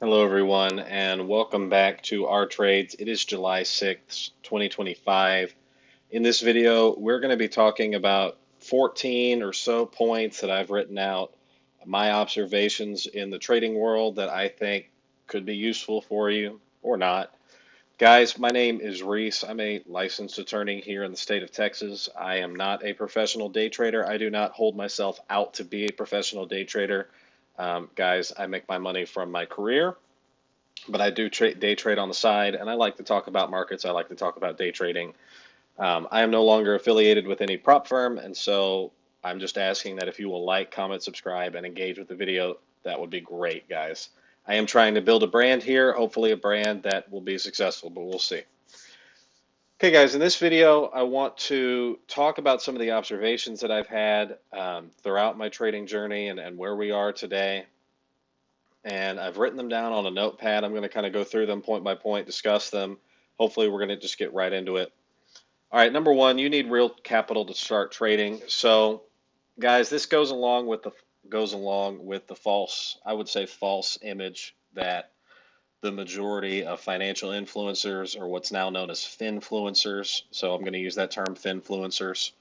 Hello, everyone, and welcome back to our trades. It is July 6th, 2025. In this video, we're going to be talking about 14 or so points that I've written out, my observations in the trading world that I think could be useful for you or not. Guys, my name is Reese. I'm a licensed attorney here in the state of Texas. I am not a professional day trader. I do not hold myself out to be a professional day trader. Guys, I make my money from my career, but I do day trade on the side, and I like to talk about markets. I like to talk about day trading. I am no longer affiliated with any prop firm, and so I'm just asking that if you will like, comment, subscribe, and engage with the video, that would be great, guys. I am trying to build a brand here, hopefully a brand that will be successful, but we'll see. Okay, guys, in this video, I want to talk about some of the observations that I've had throughout my trading journey and where we are today. And I've written them down on a notepad. I'm going to kind of go through them point by point, discuss them. Hopefully, we're going to just get right into it. All right, number one, you need real capital to start trading. So, guys, this goes along with the false, I would say, false image that the majority of financial influencers, or what's now known as finfluencers, so I'm going to use that term, finfluencers.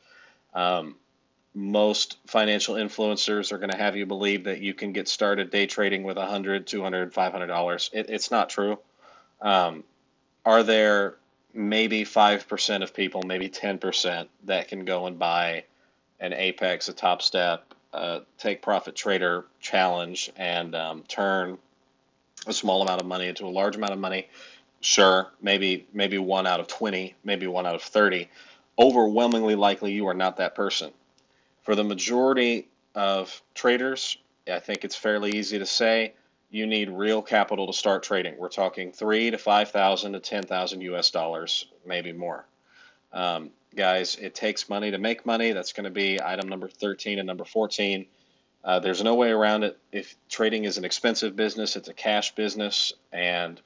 Um, Most financial influencers are going to have you believe that you can get started day trading with $100, $200, $500. It's not true. Um, are there maybe 5% of people, maybe 10% that can go and buy an Apex, a Top Step, take profit trader challenge and turn a small amount of money into a large amount of money? Sure, maybe one out of 20, maybe one out of 30. Overwhelmingly likely, you are not that person. For the majority of traders, I think it's fairly easy to say you need real capital to start trading. We're talking 3 to 5,000 to 10,000 US dollars, maybe more. Guys, it takes money to make money. That's going to be item number 13 and number 14. There's no way around it. If trading is an expensive business, it's a cash business, and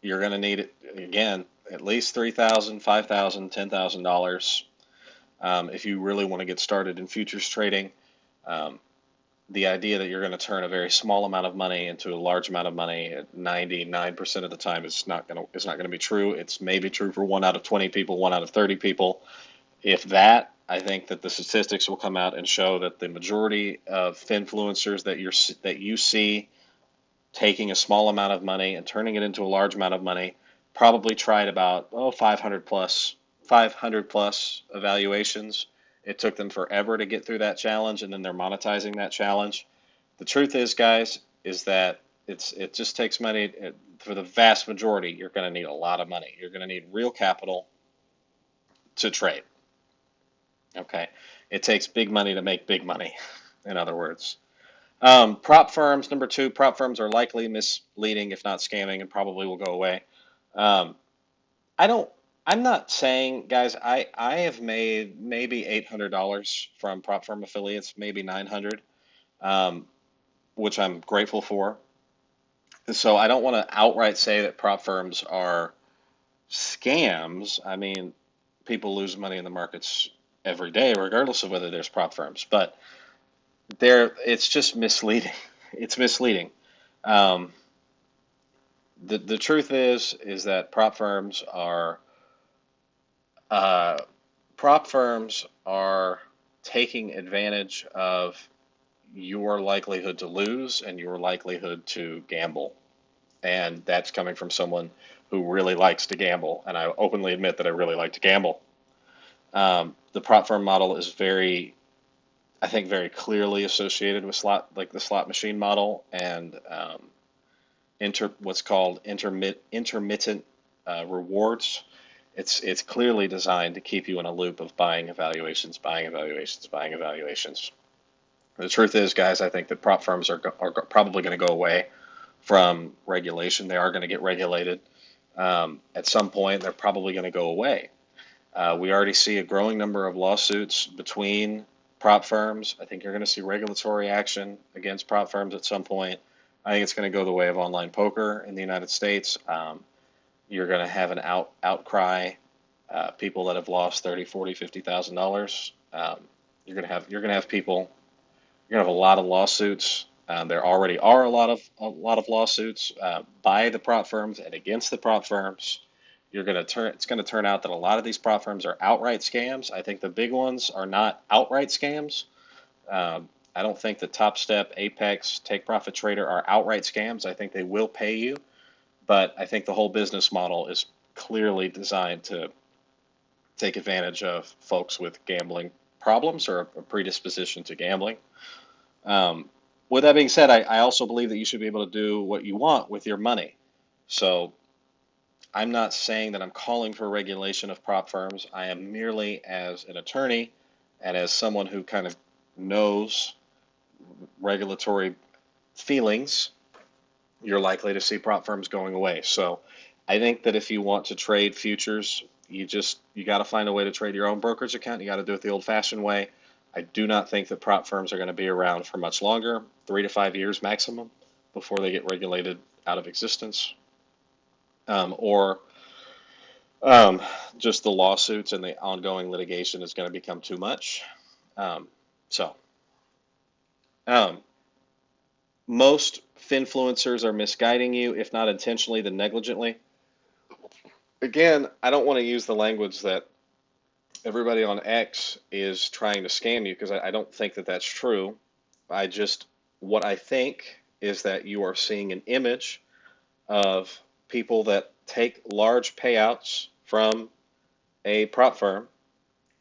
you're going to need, again, at least 3,000, 5,000, $10,000 if you really want to get started in futures trading. Um, the idea that you're going to turn a very small amount of money into a large amount of money at 99% of the time is not going to be true. It's maybe true for 1 out of 20 people, 1 out of 30 people. If that, I think that the statistics will come out and show that the majority of influencers that you see taking a small amount of money and turning it into a large amount of money probably tried about 500 plus evaluations. It took them forever to get through that challenge, and then they're monetizing that challenge. The truth is, guys, is that it just takes money. For the vast majority, you're going to need a lot of money. You're going to need real capital to trade. Okay, it takes big money to make big money. In other words, prop firms, number two, prop firms are likely misleading, if not scamming, and probably will go away. Um, I don't, I'm not saying, guys, I have made maybe $800 from prop firm affiliates, maybe 900, which I'm grateful for. So I don't want to outright say that prop firms are scams. I mean, people lose money in the markets every day, regardless of whether there's prop firms, but it's just misleading. It's misleading. Um, the truth is that uh, prop firms are taking advantage of your likelihood to lose and your likelihood to gamble, and that's coming from someone who really likes to gamble. And I openly admit that I really like to gamble. The prop firm model is I think, very clearly associated with the slot machine model, and what's called intermittent rewards. It's clearly designed to keep you in a loop of buying evaluations, buying evaluations, buying evaluations. The truth is, guys, I think that prop firms are probably going to go away from regulation. They are going to get regulated. At some point, they're probably going to go away. We already see a growing number of lawsuits between prop firms. I think you're going to see regulatory action against prop firms at some point. I think it's going to go the way of online poker in the United States. You're going to have an outcry. People that have lost 30, 40, $50,000. You're going to have people. You're going to have a lot of lawsuits There already are a lot of lawsuits by the prop firms and against the prop firms. It's going to turn out that a lot of these prop firms are outright scams. I think the big ones are not outright scams. I don't think the Top Step, Apex, Take Profit Trader are outright scams. I think they will pay you, but I think the whole business model is clearly designed to take advantage of folks with gambling problems or a predisposition to gambling. Um, with that being said, I also believe that you should be able to do what you want with your money. So I'm not saying that I'm calling for regulation of prop firms. I am merely, as an attorney and as someone who kind of knows regulatory feelings, you're likely to see prop firms going away. So I think that if you want to trade futures, you got to find a way to trade your own brokerage account. You got to do it the old-fashioned way. I do not think that prop firms are going to be around for much longer, 3 to 5 years maximum, before they get regulated out of existence, or just the lawsuits and the ongoing litigation is going to become too much. Um, so um, most finfluencers are misguiding you, if not intentionally, then negligently. Again, I don't want to use the language that everybody on X is trying to scam you because I don't think that that's true. What I think is that you are seeing an image of people that take large payouts from a prop firm,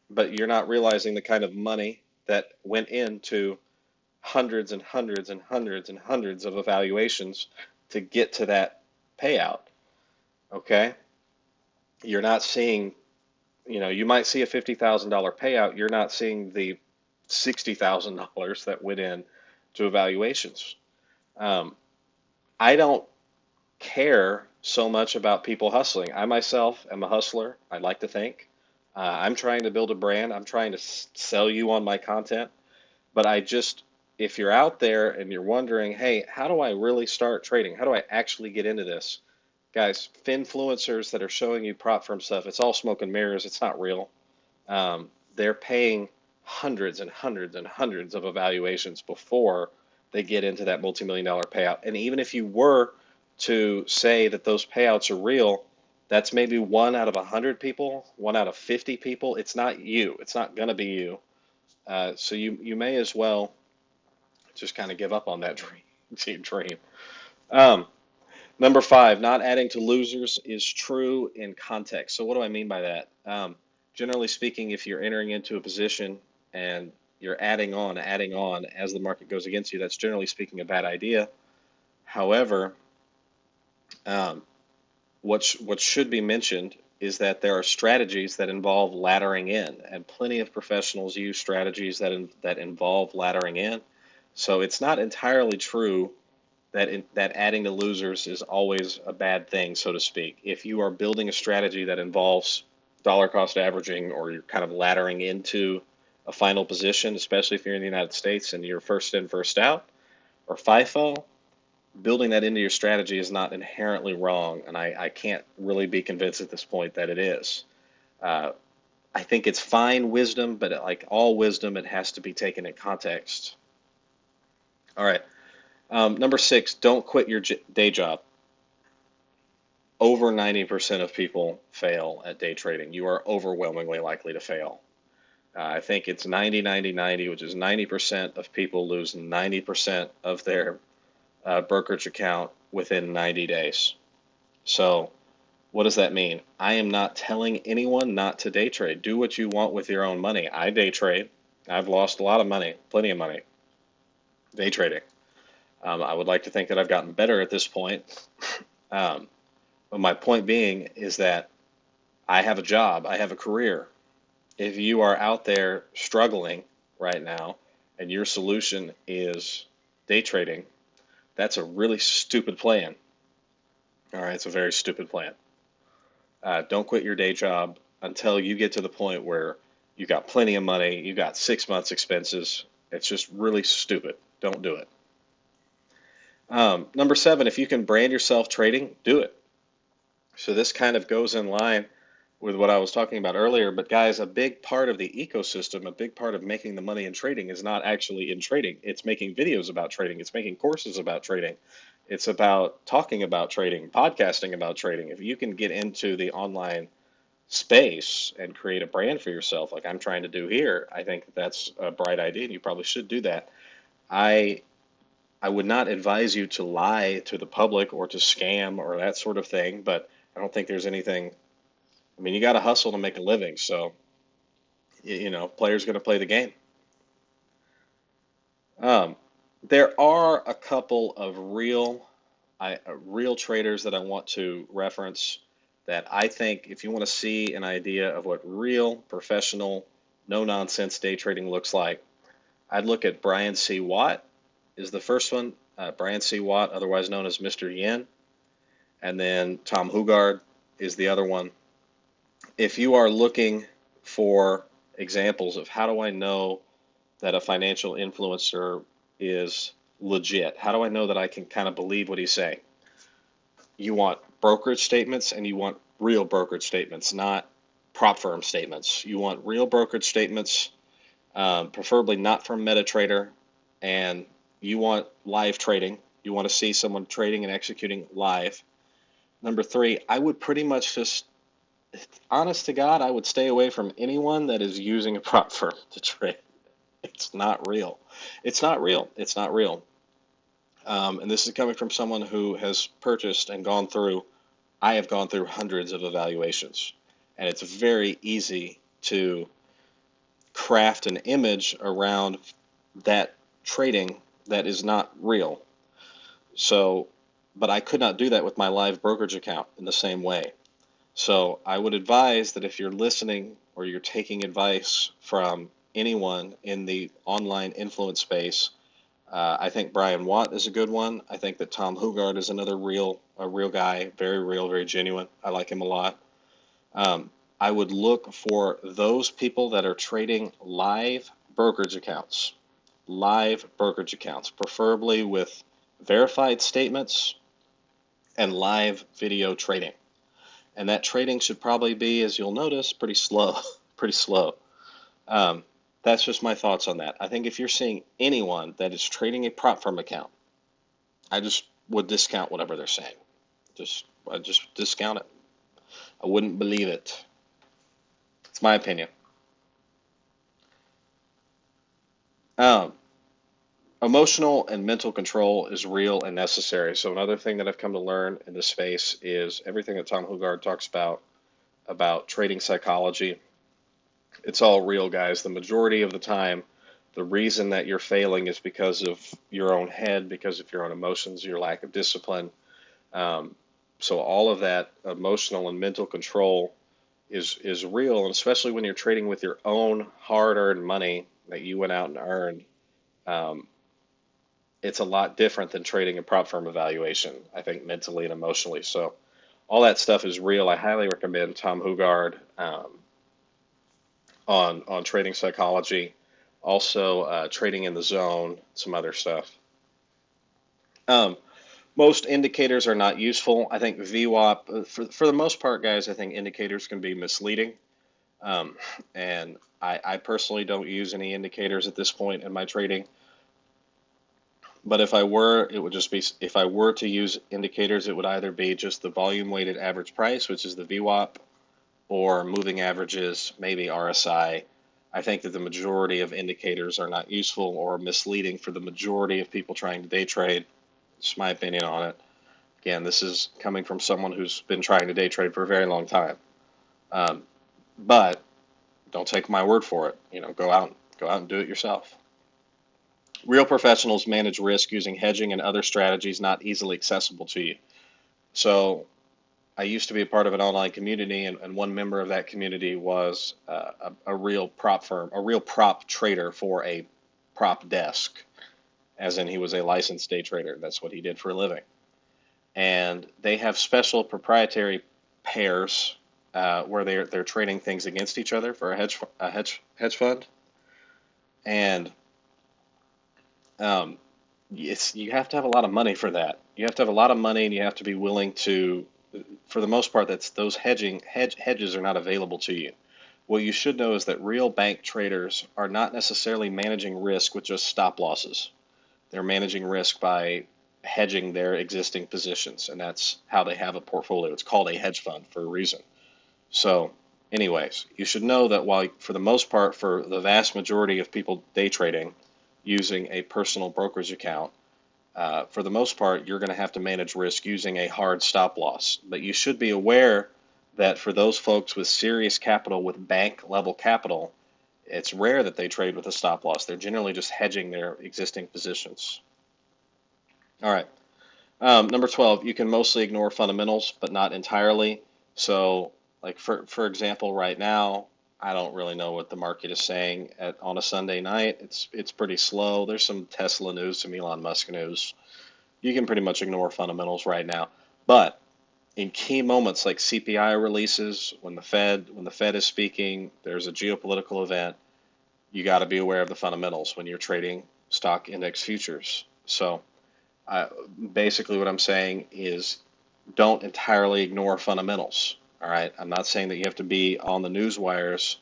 but you're not realizing the kind of money that went into hundreds and hundreds and hundreds and hundreds of evaluations to get to that payout. Okay? You're not seeing, you might see a $50,000 payout. You're not seeing the $60,000 that went in to evaluations. Um, I don't care so much about people hustling. I myself am a hustler, I'd like to think. I'm trying to build a brand. I'm trying to sell you on my content. But if you're out there and you're wondering, hey, how do I really start trading? How do I actually get into this? Guys, finfluencers that are showing you prop firm stuff, it's all smoke and mirrors. It's not real. They're paying hundreds and hundreds and hundreds of evaluations before they get into that multi-million-dollar payout. And even if you were to say that those payouts are real, that's maybe 1 out of 100 people, 1 out of 50 people. It's not you. It's not going to be you. So you may as well just kind of give up on that dream. Um, Number 5, not adding to losers is true in context. So what do I mean by that? Generally speaking, if you're entering into a position and you're adding on as the market goes against you, that's generally speaking a bad idea. However, um, what should be mentioned is that there are strategies that involve laddering in, and plenty of professionals use strategies that involve laddering in. So it's not entirely true that adding to losers is always a bad thing, so to speak. If you are building a strategy that involves dollar cost averaging, or you're kind of laddering into a final position, especially if you're in the United States and you're first in, first out, or FIFO, building that into your strategy is not inherently wrong, and I can't really be convinced at this point that it is. Uh, I think it's fine wisdom, but like all wisdom, it has to be taken in context. All right. Number 6, don't quit your day job. Over 90% of people fail at day trading. You are overwhelmingly likely to fail. I think it's 90, 90, 90, which is 90% of people lose 90% of their brokerage account within 90 days. So what does that mean? I am not telling anyone not to day trade. Do what you want with your own money. I day trade. I've lost a lot of money, plenty of money, day trading. I would like to think that I've gotten better at this point. Um, but my point being is that I have a job, I have a career. If you are out there struggling right now and your solution is day trading, that's a really stupid plan. All right, it's a very stupid plan. Don't quit your day job until you get to the point where you got plenty of money, you got 6 months expenses. It's just really stupid. Don't do it. Number 7, if you can brand yourself trading, do it. So this kind of goes in line with what I was talking about earlier. But guys, a big part of the ecosystem, a big part of making the money in trading is not actually in trading. It's making videos about trading. It's making courses about trading. It's about talking about trading, podcasting about trading. If you can get into the online space and create a brand for yourself, like I'm trying to do here, I think that's a bright idea, and you probably should do that. I I would not advise you to lie to the public or to scam or that sort of thing, but I don't think there's anything. I mean, you got to hustle to make a living, so players going to play the game. Um, there are a couple of real traders that I want to reference that I think if you want to see an idea of what real professional, no nonsense day trading looks like, I'd look at Brian C. Watt is the first one. Brian C. Watt, otherwise known as Mr. Yen, and then Tom Hugard is the other one. If you are looking for examples of how do I know that a financial influencer is legit, how do I know that I can kind of believe what he's saying? You want brokerage statements, and you want real brokerage statements, not prop firm statements. You want real brokerage statements, preferably not from MetaTrader, and you want live trading. You want to see someone trading and executing live. Number three, I would pretty much just, honest to God, I would stay away from anyone that is using a prop firm to trade. It's not real. It's not real. It's not real. And this is coming from someone who has purchased and gone through, I have gone through hundreds of evaluations. And it's very easy to craft an image around that trading that is not real. So, but I could not do that with my live brokerage account in the same way. So I would advise that if you're listening or you're taking advice from anyone in the online influence space, I think Brian Watt is a good one. I think that Tom Hugard is another a real guy, very real, very genuine. I like him a lot. I would look for those people that are trading live brokerage accounts, preferably with verified statements and live video trading. And that trading should probably be, as you'll notice, pretty slow, pretty slow. Um, that's just my thoughts on that. I think if you're seeing anyone that is trading a prop firm account, I just would discount whatever they're saying. I just discount it. I wouldn't believe it. It's my opinion. Um, Emotional and mental control is real and necessary. So another thing that I've come to learn in this space is everything that Tom Hugard talks about trading psychology. It's all real, guys. The majority of the time, the reason that you're failing is because of your own head, because of your own emotions, your lack of discipline. Um, so all of that emotional and mental control is real, and especially when you're trading with your own hard-earned money that you went out and earned. Um, it's a lot different than trading a prop firm evaluation, I think, mentally and emotionally. So all that stuff is real. I highly recommend Tom Hugard on trading psychology, also trading in the zone, some other stuff. Um, Most indicators are not useful. I think VWAP, for the most part, guys, I think indicators can be misleading. Um, and I personally don't use any indicators at this point in my trading. But if I were, it would just be, if I were to use indicators, it would either be just the volume weighted average price, which is the VWAP, or moving averages, maybe RSI. I think that the majority of indicators are not useful or misleading for the majority of people trying to day trade. It's my opinion on it. Again, this is coming from someone who's been trying to day trade for a very long time. Um, but don't take my word for it. Go out and do it yourself. Real professionals manage risk using hedging and other strategies not easily accessible to you. So I used to be a part of an online community, and one member of that community was a real prop firm, a real prop trader for a prop desk, as in he was a licensed day trader. That's what he did for a living. And they have special proprietary pairs where they're trading things against each other for a hedge fund, and um, you have to have a lot of money for that. You have to have a lot of money, and you have to be willing to for the most part, that's those hedges are not available to you. What you should know is that real bank traders are not necessarily managing risk with just stop losses. They're managing risk by hedging their existing positions, and that's how they have a portfolio. It's called a hedge fund for a reason. So, anyways, you should know that while, for the most part, for the vast majority of people day trading using a personal brokerage account, for the most part, you're going to have to manage risk using a hard stop loss. But you should be aware that for those folks with serious capital, with bank level capital, it's rare that they trade with a stop loss. They're generally just hedging their existing positions. All right. Number 12, you can mostly ignore fundamentals, but not entirely. So, like for example, right now, I don't really know what the market is saying on a Sunday night. It's pretty slow. There's some Tesla news, some Elon Musk news. You can pretty much ignore fundamentals right now. But in key moments like CPI releases, when the Fed is speaking, there's a geopolitical event, you got to be aware of the fundamentals when you're trading stock index futures. So basically what I'm saying is don't entirely ignore fundamentals. All right. I'm not saying that you have to be on the news wires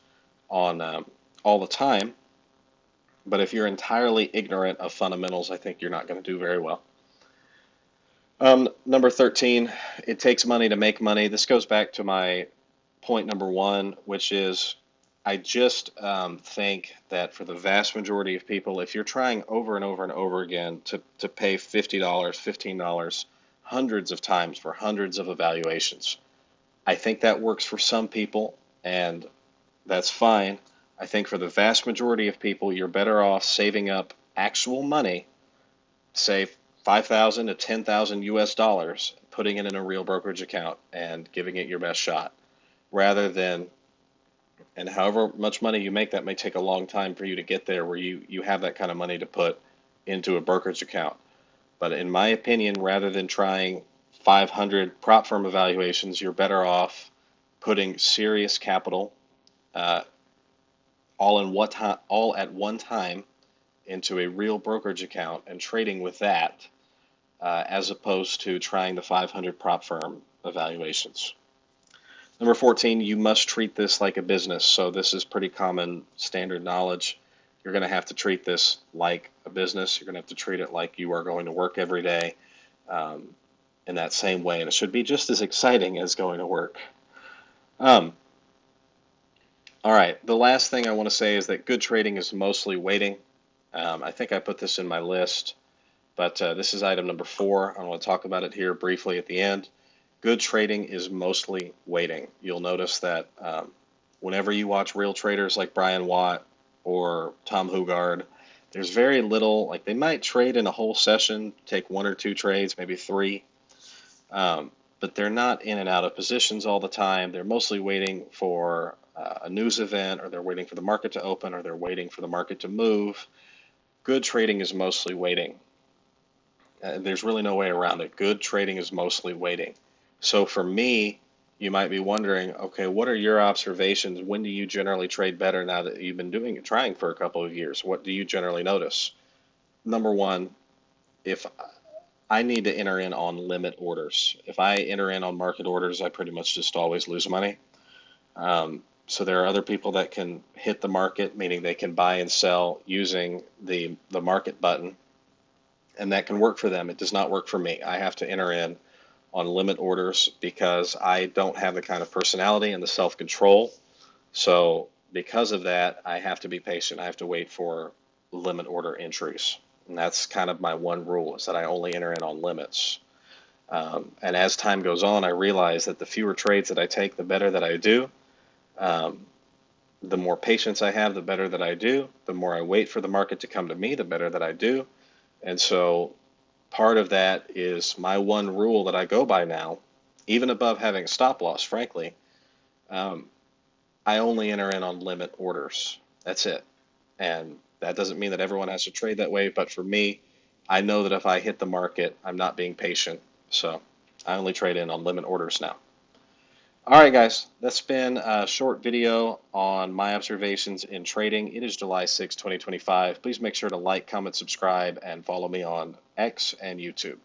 on all the time, but if you're entirely ignorant of fundamentals, I think you're not going to do very well. Number 13, it takes money to make money. This goes back to my point number 1, which is I just think that for the vast majority of people, if you're trying over and over and over again to pay $50, $15, hundreds of times for hundreds of evaluations, I think that works for some people, and that's fine. I think for the vast majority of people, you're better off saving up actual money, say 5,000 to 10,000 US dollars, putting it in a real brokerage account and giving it your best shot, rather than, and however much money you make, that may take a long time for you to get there where you have that kind of money to put into a brokerage account. But in my opinion, rather than trying 500 prop firm evaluations, you're better off putting serious capital uh, all at one time into a real brokerage account and trading with that, as opposed to trying the 500 prop firm evaluations. Number 14, you must treat this like a business. So this is pretty common standard knowledge. You're going to have to treat this like a business. You're going to have to treat it like you are going to work every day, in that same way. And it should be just as exciting as going to work. All right, the last thing I want to say is that good trading is mostly waiting. I think I put this in my list, but this is item number 4. I want to talk about it here briefly at the end. Good trading is mostly waiting. You'll notice that whenever you watch real traders like Brian Watt or Tom Hugard, there's very little, like they might trade in a whole session, take 1 or 2 trades, maybe 3, but they're not in and out of positions all the time. They're mostly waiting for a news event, or they're waiting for the market to open, or they're waiting for the market to move. Good trading is mostly waiting. There's really no way around it. Good trading is mostly waiting. So for me, you might be wondering, okay, what are your observations? When do you generally trade better now that you've been trying for a couple of years? What do you generally notice? Number 1, if I need to enter in on limit orders. If I enter in on market orders, I pretty much just always lose money. So there are other people that can hit the market, meaning they can buy and sell using the market button, and that can work for them. It does not work for me. I have to enter in on limit orders because I don't have the kind of personality and the self-control. So because of that, I have to be patient. I have to wait for limit order entries. And that's kind of my one rule, is that I only enter in on limits. And as time goes on, I realize that the fewer trades that I take, the better that I do. The more patience I have, the better that I do. The more I wait for the market to come to me, the better that I do. And so part of that is my one rule that I go by now, even above having a stop loss, frankly. I only enter in on limit orders. That's it. And that doesn't mean that everyone has to trade that way, but for me, I know that if I hit the market, I'm not being patient. So I only trade in on limit orders now. All right, guys, that's been a short video on my observations in trading. It is July 6, 2025. Please make sure to like, comment, subscribe, and follow me on X and YouTube.